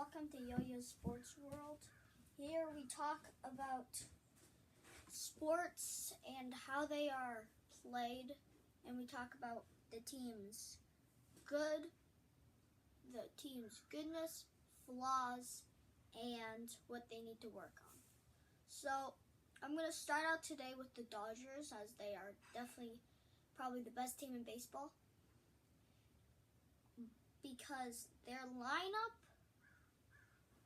welcome to Yo-Yo Sports World. Here we talk about sports and how they are played, and we talk about the team's goodness, flaws, and what they need to work on. So I'm going to start out today with the Dodgers, as they are definitely probably the best team in baseball, because their lineup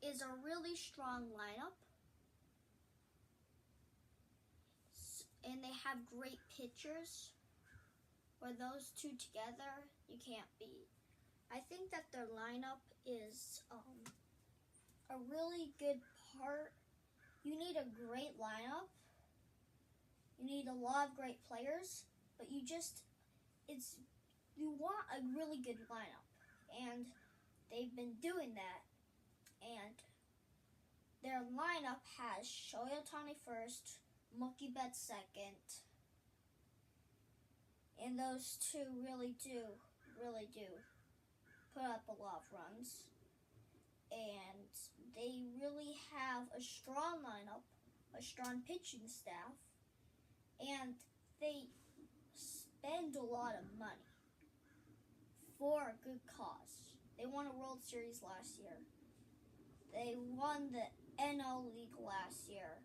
is a really strong lineup, and they have great pitchers, where those two together you can't beat. I think that their lineup is a really good part. You need a great lineup. You need a lot of great players, but you want a really good lineup, and they've been doing that. And their lineup has Shohei Ohtani first, Mookie Betts second, and those two really do put up a lot of runs. And they really have a strong lineup, a strong pitching staff, and they spend a lot of money for a good cause. They won a World Series last year. They won the NL League last year.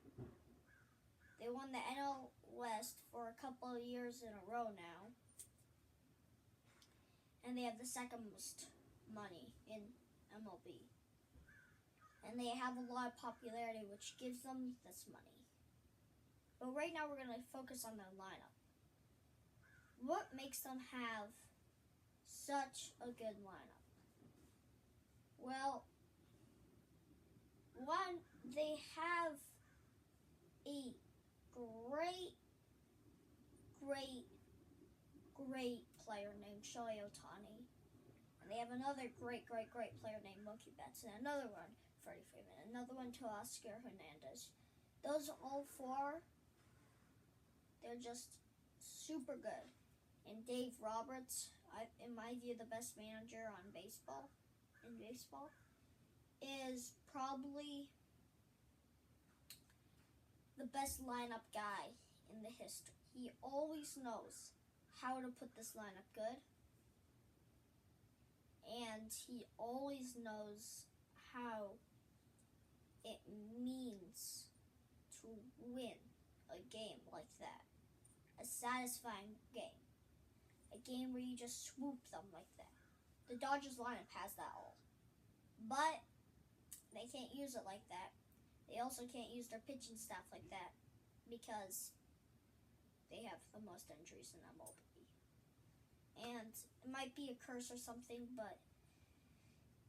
They won the NL West for a couple of years in a row now. And they have the second most money in MLB. And they have a lot of popularity, which gives them this money. But right now we're going to focus on their lineup. What makes them have such a good lineup? Well, one, they have a great player named Shohei Ohtani. And they have another great player named Mookie Betts. And another one, Freddie Freeman. Another one, Teoscar Hernandez. Those all four, they're just super good. And Dave Roberts, in my view, the best manager in baseball, is probably the best lineup guy in the history. He always knows how to put this lineup good, and he always knows how it means to win a game like that. A satisfying game. A game where you just swoop them like that. The Dodgers lineup has that all. But they can't use it like that. They also can't use their pitching staff like that because they have the most injuries in MLB. And it might be a curse or something, but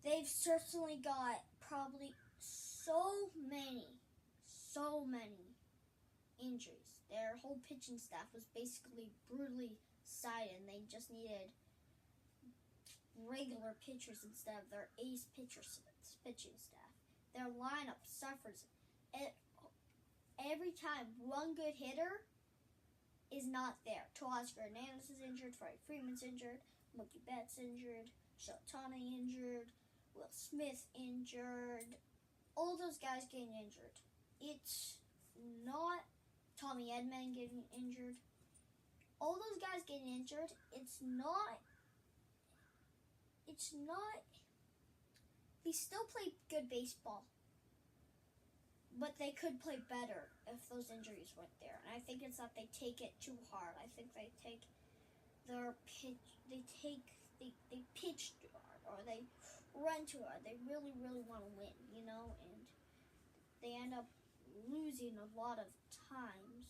they've certainly got probably so many injuries. Their whole pitching staff was basically brutally sided, and they just needed regular pitchers instead of their ace pitching staff. Their lineup suffers every time one good hitter is not there. Teoscar Hernandez is injured, Freddie Freeman's injured, Mookie Betts injured, Shohei Ohtani injured, Will Smith injured. All those guys getting injured. It's not Tommy Edman getting injured. All those guys getting injured, it's not, they still play good baseball, but they could play better if those injuries weren't there. And I think it's that they take it too hard. I think they take their pitch, they pitch too hard, or they run too hard. They really want to win, and they end up losing a lot of times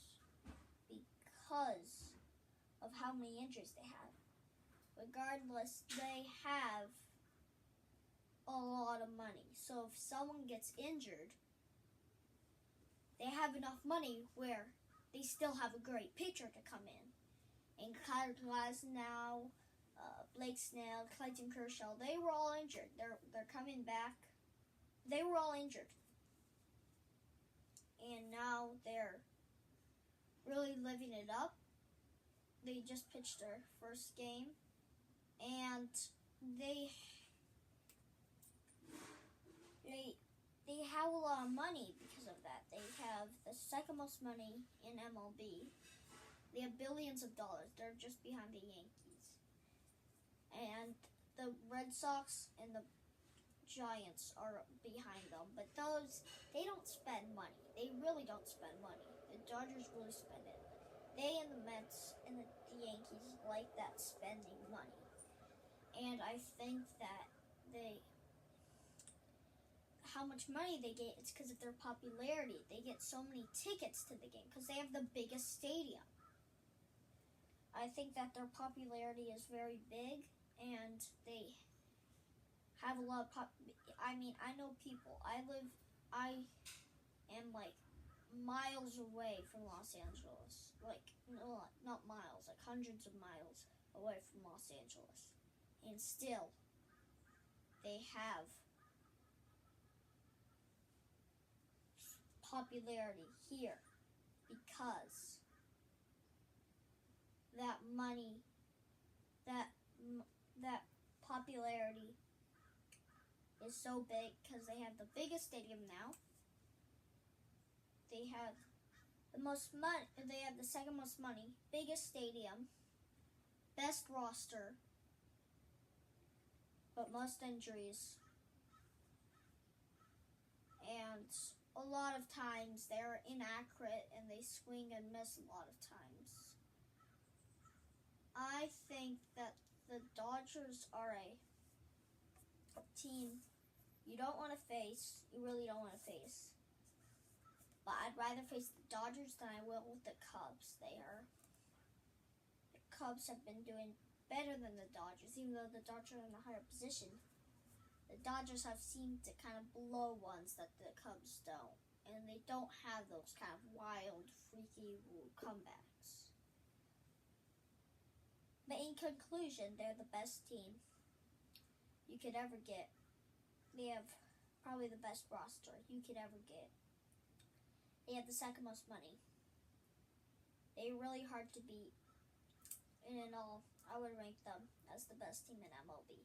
because of how many injuries they have. Regardless, they have a lot of money. So if someone gets injured, they have enough money where they still have a great pitcher to come in. And Kyle Glasnow, Blake Snell, Clayton Kershaw, they were all injured. They're coming back. They were all injured. And now they're really living it up. They just pitched their first game, and they have a lot of money because of that. They have the second most money in MLB. They have billions of dollars. They're just behind the Yankees. And the Red Sox and the Giants are behind them. But those, they don't spend money. They really don't spend money. The Dodgers really spend it. They and the Mets and the Yankees like that spending money. And I think that how much money they get, it's because of their popularity. They get so many tickets to the game because they have the biggest stadium. I think that their popularity is very big, and they have a lot of I know people. I am like miles away from Los Angeles. Like, no, not miles, like hundreds of miles away from Los Angeles. And still, they have popularity here because that money, that popularity is so big because they have the biggest stadium now. They have the most money. They have the second most money, biggest stadium, best roster, but most injuries. And a lot of times they're inaccurate and they swing and miss a lot of times. I think that the Dodgers are a team you don't want to face. You really don't want to face. But I'd rather face the Dodgers than I will with the Cubs. The Cubs have been doing better than the Dodgers, even though the Dodgers are in a higher position. The Dodgers have seemed to kind of blow ones that the Cubs don't. And they don't have those kind of wild, freaky comebacks. But in conclusion, they're the best team you could ever get. They have probably the best roster you could ever get. They have the second most money. They're really hard to beat. And in all, I would rank them as the best team in MLB.